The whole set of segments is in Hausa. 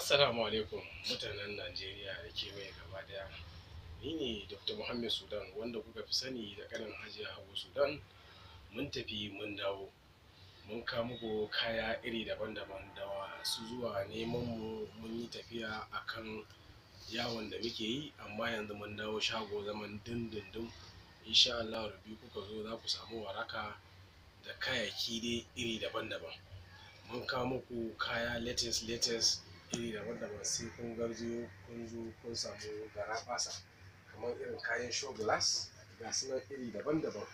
Assalamu alaikum mutanen Najeriya da kewaye gaba daya. Ni ne Dr. Muhammad Sudan wanda kuka fi sani da ƙanin Hajiya Hauwa Sudan. Mun tafi mun dawo. Mun kawo muku kaya iri daban-daban da su zuwa neman mu mun yi tafiya akan yawon da muke yi, amma yanzu mun dawo shago zaman dindindin. Insha Allah rabbi kuka zo za ku samu waraka da kayayyaki dai iri daban-daban. Mun kawo muku kaya latest iri daban-daban, sai kun garzayo kun zo kun samu garaɓasa kamar irin kayan show glass ga su nan iri daban-daban,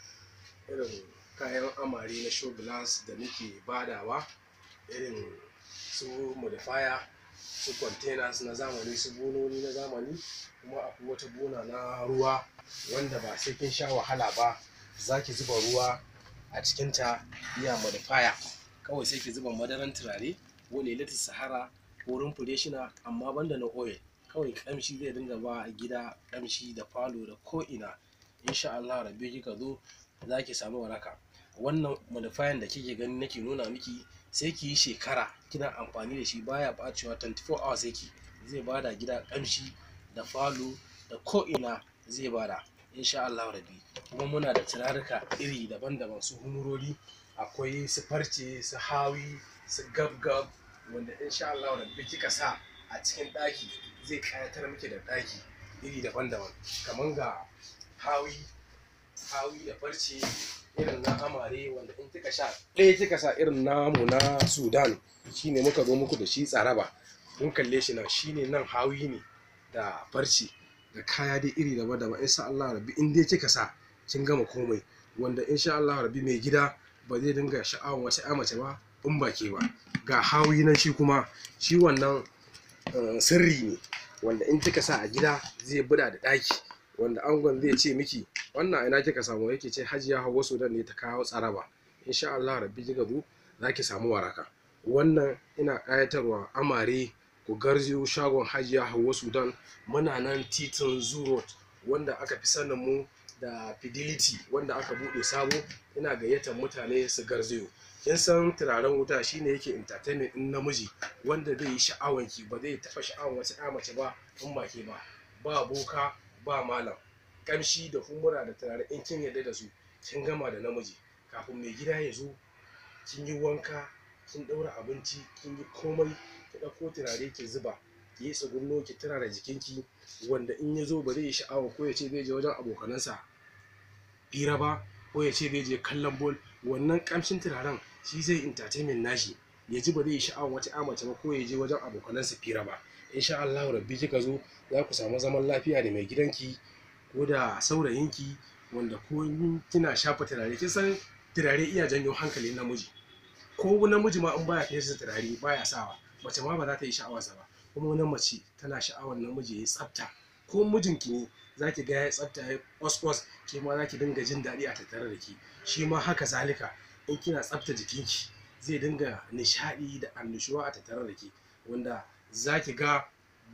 irin kayan amare na show glass da muke badawa, irin su modifier, su containers na zamani, su bononi na zamani, kuma akwai wata bona na ruwa wanda ba sai kin sha wahala ba. Za ki zuba ruwa a cikinta iya modifier, kawai sai ki zuba madaran turare ko lailatul sahara ko rumfureshina, amma banda na oil. Kawai kamshi zai dinga ba gida kamshi da falo da ko'ina. Insha Allah rabbi kika zo za ki samu waraka. Wannan modifier da kike gani nake nuna miki, sai ki yi shekara kina amfani da shi, baya ɓacewa. 24 hours yake zai bada gida kamshi da falo da ko'ina zai bada insha Allah rabbi. Kuma muna da turaruka iri daban-daban, su humurori, akwai su farce, su hawi, su gab wanda insha Allah rabbi kika sa a cikin ɗaki zai kayatar miki da ɗaki iri daban-daban. Kaman ga hawi da farce irin na amare, wanda in kika sha ɗaya kika sa irin namu na Sudan, shine muka zo muku da shi tsaraba. Kun kalle shi nan, shine nan hawi ne da farce da kaya dai iri daban-daban. Insha Allah rabbi in dai kika sa kin gama komai, wanda insha Allah rabbi mai gida ba zai dinga sha'awan wata ƴa mace ba in ba ke ba. Ga hawi nan shi kuma shi wannan sirri ne, wanda in kika sa a gida zai buɗa da ɗaki, wanda angon zai ce miki wannan ina kika samu, yake ce Hajiya Hauwa Sudan ne ta kawo tsaraba. Insha Allah rabbi kika zo za ki samu waraka. Wannan ina ƙayatarwa amare ku garzayo shagon Hajiya Hauwa Sudan. Muna nan titin Zoo Road, wanda aka fi sanin mu da Fidelity, wanda aka buɗe sabo. Ina gayyatar mutane su garzayo. Kin san turaren wuta shine yake entertainment din namiji, wanda zai yi sha'awanki, ba zai taɓa sha'awan wata ƴa mace ba in ba ke ba. Ba boka ba malam, kamshi da humura da turare in kin yarda da su kin gama da namiji. Kafin mai gida ya zo kin yi wanka, kin ɗaura abinci, kin yi komai, ki ɗauko turare ki zuba, ki yi tsugunno ki turara jikinki, wanda in ya zo ba zai yi sha'awa ko ya ce zai je wajen abokanansa hira ba, ko ya ce zai je kallon ball. Wannan kamshin turaren shi zai entertainment nashi, ya ji ba zai yi sha'awan wata ƴa mace ba ko ya je wajen abokanansa fira ba. Insha Allah rabbi kika zo za ku samu zaman lafiya da mai gidanki ko da saurayinki, wanda ko kina shafa turare. Kin san turare iya janyo hankalin namiji, ko namiji ma in baya fesa turare baya sawa, mace ma ba za ta yi sha'awarsa ba. Kuma wani mace tana sha'awar namiji ya yi tsafta, ko mijinki ne za ki ga ya yi tsafta, ya yi kwas ke ma za ki dinga jin daɗi a tattare da ki. Shi ma haka zalika, in kina tsafta jikinki zai dinga nishaɗi da annushuwa a tattare da ki, wanda za ki ga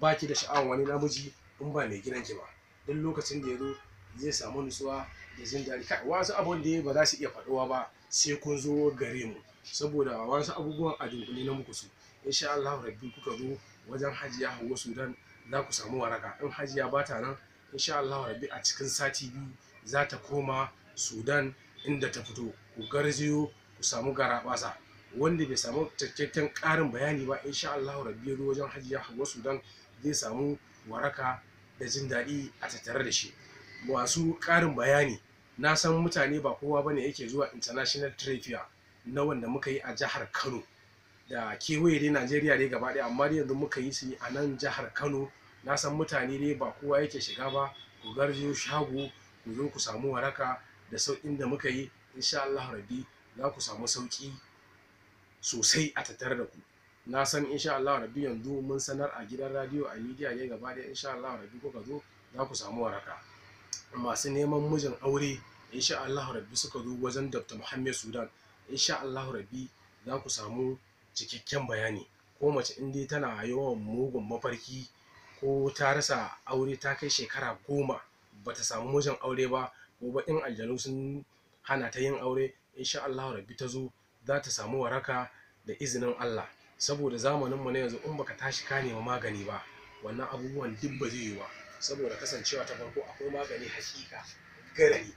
ba ki da sha'awar wani namiji in ba mai gidanki ba. Duk lokacin da ya zo zai samu nutsuwa da jin daɗi. Wasu abun da ba za su iya faɗuwa ba sai kun zo gare mu, saboda wasu abubuwan a dunkule na muku su. Insha Allah rabbi kuka zo wajen Hajiya Hauwa Sudan za ku samu waraka. In Hajiya ba ta nan, insha Allah rabbi a cikin sati 2 za ta koma Sudan inda ta fito. Ku garzayo ku samu garaɓasa. Wanda bai samu cikakken ƙarin bayani ba, insha Allah rabbi ya zo wajen Hajiya Hauwa Sudan zai samu waraka da jin daɗi a tattare da shi. Masu ƙarin bayani, na san mutane ba kowa bane yake zuwa international trade fair na wanda muka yi a jihar Kano da kewaye dai Najeriya dai gaba ɗaya, amma dai yanzu muka yi su a nan jihar Kano. Na san mutane dai ba kowa yake shiga ba. Ku garzayo shago ku zo ku samu waraka da sauƙin da muka yi. Insha Allah rabbi za ku samu sauƙi sosai a tattare da ku. Na san insha Allah rabbi yanzu mun sanar a gidan radio, a media ne gaba ɗaya. Insha Allah rabbi kuka zo za ku samu waraka. Masu neman mijin aure insha Allah rabbi suka zo wajen Dr. Muhammad Sudan, insha Allah rabbi za ku samu cikakken bayani. Ko mace in dai tana yawan mugun mafarki, ko ta rasa aure ta kai shekara 10 bata samu mijin aure ba, ko baƙin aljanu sun hana ta yin aure, insha Allah rabbi ta zo za ta samu waraka da izinin Allah. saboda zamaninmu na yanzu in baka tashi ka nema magani ba wannan abubuwan duk ba zai yi ba, saboda kasancewa ta farko akwai magani hakika garari.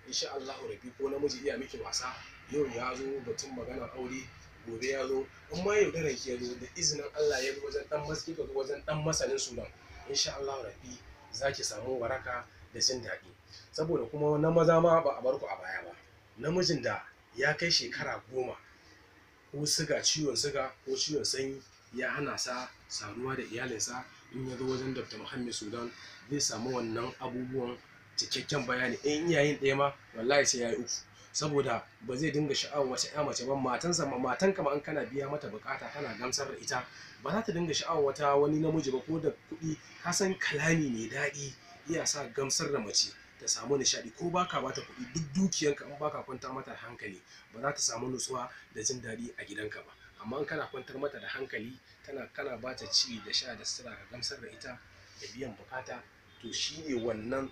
Insha Allah rabbi ko namiji iya miki wasa yau ya zo batun maganar aure, gobe ya zo in ma yaudaran ki ya zo da izinin Allah ya zo wajen dan maski ka zo wajen dan masanin sunan, insha Allah rabbi zaki samu waraka da jin daɗi. Saboda kuma na maza ma ba a bar ku a baya ba, namijin da ya kai shekara 10 ko siga, ciwon siga ko ciwon sanyi ya hana sa saduwa da iyalinsa, in ya zo wajen Dr. Muhammad Sudan zai samu wannan abubuwan cikakken bayani. In iyayen ɗaya ma wallahi sai ya yi 3, saboda ba zai dinga sha'awar wata ƴa mace ba. Matanka ma in kana biya mata bukata kana gamsar da ita, ba za ta dinga sha'awar wata wani namiji ba ko da kuɗi. Ka san kalami mai daɗi iya sa gamsar da mace ta samu nishaɗi, ko baka bata kuɗi duk dukiyanka in baka kwantar mata da hankali ba za ta samu nutsuwa da jin daɗi a gidanka ba. Amma in kana kwantar mata da hankali kana bata ci da sha da sutura ka gamsar da ita da biyan bukata, to shine wannan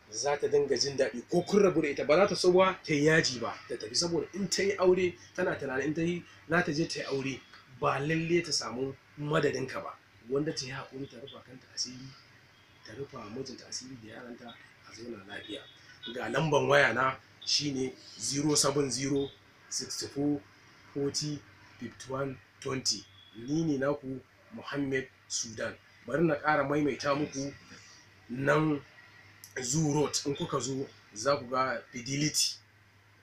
za ta dinga jin daɗi. Ko kun rabu da ita ba za ta so ba ta yi yaji ba ta tafi, saboda in ta yi aure tana tunanin za ta je ta yi aure ba lalle ta samu madadinka ba, wanda ta yi haƙuri ta rufa kanta asiri, ta rufa mijinta asiri da yaranta a zauna lafiya. Ga lamban waya na shine 070 64 40 51 20. Ni ne naku Muhammad Sudan. Bari na ƙara maimaita muku nan Zoo Road. In kuka zo za ku ga Fidelity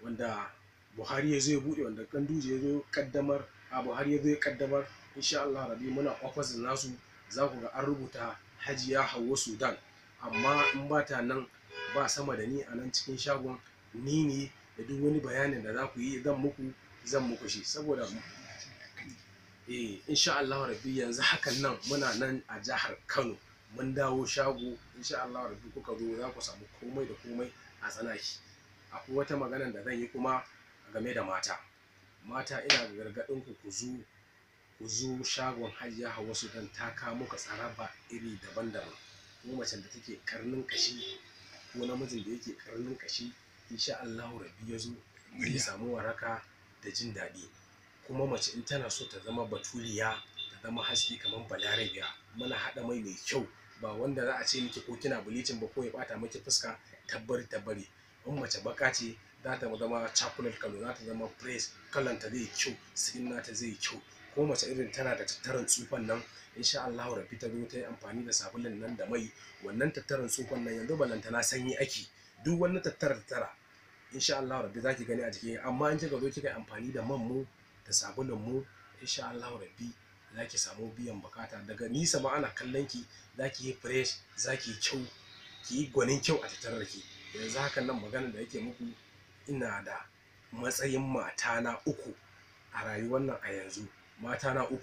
wanda Buhari ya zo ya buɗe, wanda Ganduje ya zo kaddamar, Buhari ya zo ya kaddamar. Insha Allah rabi muna opposite nasu, za ku ga an rubuta Hajiya Hauwa Sudan, amma in ba ta nan ba sama da ni a nan cikin shagon. Ni ne da duk wani bayanin da za ku yi zan muku shi, saboda insha Allah rabbi yanzu hakan nan muna nan a jihar Kano mun dawo shago. Insha Allah rabbi kuka zo za ku samu komai da komai a tsanaki. Akwai wata magana da zan yi kuma game da mata ina gargaɗin ku zo shagon Hajiya Hauwa Sudan. Ta kawo muku tsaraba iri daban-daban, ko macen da take karnin kashi ko namijin da yake karnin kashi, insha Allah rabbi ya zo zai samu waraka da jin daɗi. Kuma mace in tana so ta zama batuliya, ta zama haske kamar balarabiya, muna haɗa mai kyau, ba wanda za a ce miki ko kina bleaching ba ko ya bata miki fuska. Tabbari in mace baka ce za ta zama chocolate color, za ta zama fresh, kalanta zai kyau, skin nata zai kyau. Ko mace irin tana da tattaran tsufan nan, insha Allah rabbi ta zo ta yi amfani da sabulun nan da mai, wannan tattaran tsufan nan yanzu balantana sanyi ake, duk wani tattara insha Allah rabbi zaki gani a jiki. Amma in kika zo kika yi amfani da man mu da sabulun mu, insha Allah rabbi zaki samu biyan bukata. Daga nisa ma ana kallon ki, zaki yi fresh, zaki yi kyau, ki yi gwanin kyau a tattare da ki. Yanzu hakan nan maganar da yake muku, ina da matsayin mata na 3 a rayuwar nan a yanzu. Mata na 3,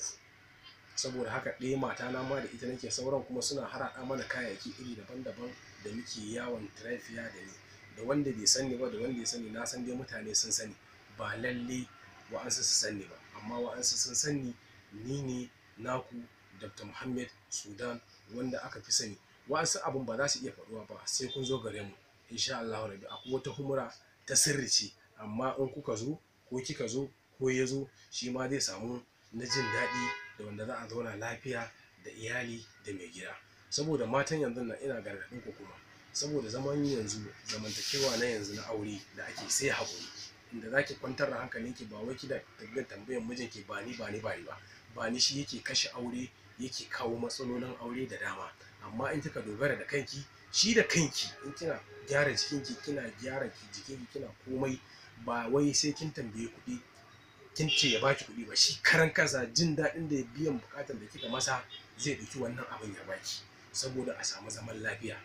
saboda haka ɗaya mata na ma da ita nake, sauran kuma suna harhaɗa mana kayayyaki iri daban-daban da muke yawon trafiya da ni. Da wanda bai sani ba da wanda ya sani, na san dai mutane sun sani, ba lalle wa'ansu su sani ba, amma wa'ansu sun sani. Ni ne naku Dr. Muhammad Sudan, wanda aka fi sani. Wa'ansu abun ba za su iya faɗuwa ba sai kun zo gare mu, insha Allah rabbi. Akwai wata humura ta sirri ce, amma in kuka zo ko kika zo ko ya zo, shi ma zai samu na jin daɗi da wanda za a zauna lafiya da iyali da mai gida. Saboda matan yanzu nan ina gargaɗin ku kuma, saboda zamantakewa na yanzu na aure da ake sai haƙuri, inda zaki kwantar da hankalinki, ba wai kida daga tambayar mijinki ba ni shi yake kashe aure, yake kawo matsalolin aure da dama. Amma in kika dogara da kanki, shi da kanki, in kina gyara jikinki, kina gyara jikinki, kina komai, ba wai sai kin tambaye kuɗi kin ce ya baki kuɗi ba. Shi karan kansa jin daɗin da biyan bukatar da kika masa zai ɗauki wannan abin ya baki, saboda a samu zaman lafiya,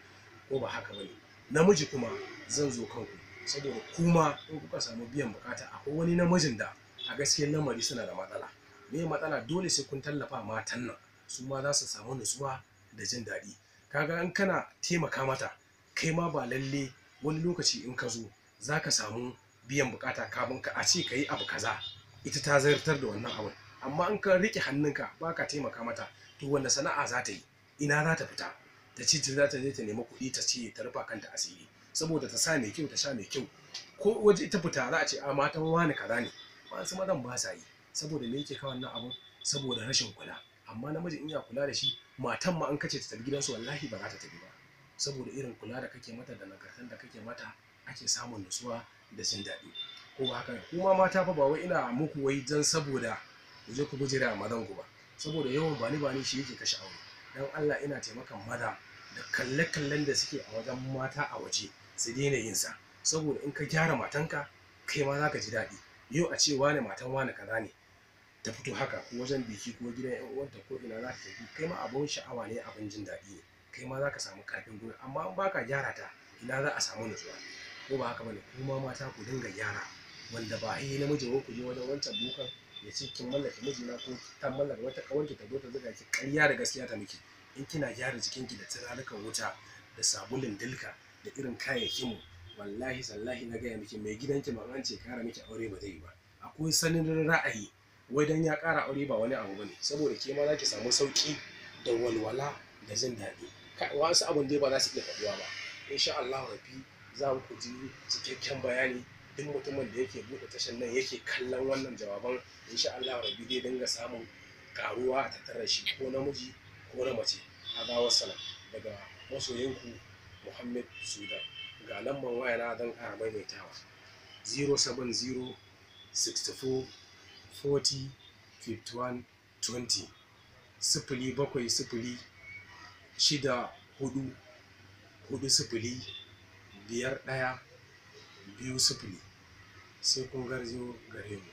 ko ba haka bane? Namiji kuma zan zo kanku, saboda kuma in kuka samu biyan bukata, akwai wani namijin da a gaskiyar lamari suna da matsala. Me matsala? Dole sai kun tallafa matan nan, su ma za su samu nutsuwa da jin daɗi. Kaga in kana taimaka mata, kai ma ba lalle wani lokaci in ka zo za ka samu biyan bukata kafin ka a ce ka yi abu kaza, ita ta zartar da wannan abun. Amma in ka riƙe hannunka ba ka taimaka mata, to wanda sana'a za ta yi, ina za ta fita? Ta ce za ta je ta nemi kuɗi, ta ce ta rufa kanta asiri, saboda ta sa mai kyau ta sha mai kyau. Ko waje ita fita za a ce a matan wani kaza ne, wasu mazan ba sa yi. Saboda me yake kawo wannan abun? saboda rashin kula. Amma namiji in ya kula da shi, matan ma an kace ta tafi gidansu wallahi ba za ta tafi ba, saboda irin kula da kake mata da nagartan da kake mata ake samun nutsuwa da jin daɗi. Ko ba haka? Kuma mata fa ba wai ina muku wai dan saboda ku je ku bijira a mazan ku ba, saboda yawan bani shi yake kashe aure. Dan Allah ina taimakan maza da kalle-kallen da suke a wajen mata a waje su daina yin sa, saboda in ka gyara matanka kai ma za ka ji daɗi. Yau a ce wane matan wane kaza ne ta fito haka, ko wajen biki ko gidan yan uwanta ko ina za ta tafi, kai ma abun sha'awa ne, abun jin daɗi ne, kai ma za ka samu ƙarfin gwiwa. Amma in baka gyara ta, ina za a samu nutsuwa? Ko ba haka bane? Kuma mata ku dinga gyara, wanda ba namiji ba ku je wajen wancan bukan ya ce kin mallake mijina ko ta mallaka wata kawanki ta zo ta zuga ki ƙarya da gaskiya ta miki. In kina gyara jikinki da turarukan wuta da sabulun dilka da irin kayayyakin mu, wallahi sallahi na gaya miki, mai gidanki ma an ce kara miki aure ba zai yi ba. Akwai sanin ra'ayi wai dan ya ƙara aure ba wani abu bane, saboda ke ma za ki samu sauƙi da walwala da jin daɗi. Wasu abun dai ba za su iya faɗuwa ba. Insha Allah rabbi za ku ji cikakken bayani. Duk mutumin da yake buɗe tashar nan yake kallon wannan jawaban, insha Allah rabbi zai dinga samun karuwa a tattare shi, ko namiji ko na mace. Hada wassalam daga masoyinku Muhammad Sudan. Ga lamban waya na zan ƙara maimaitawa: 070 64 40 51 20, 070 64 40 51 20. Sai kun garzo gare mu.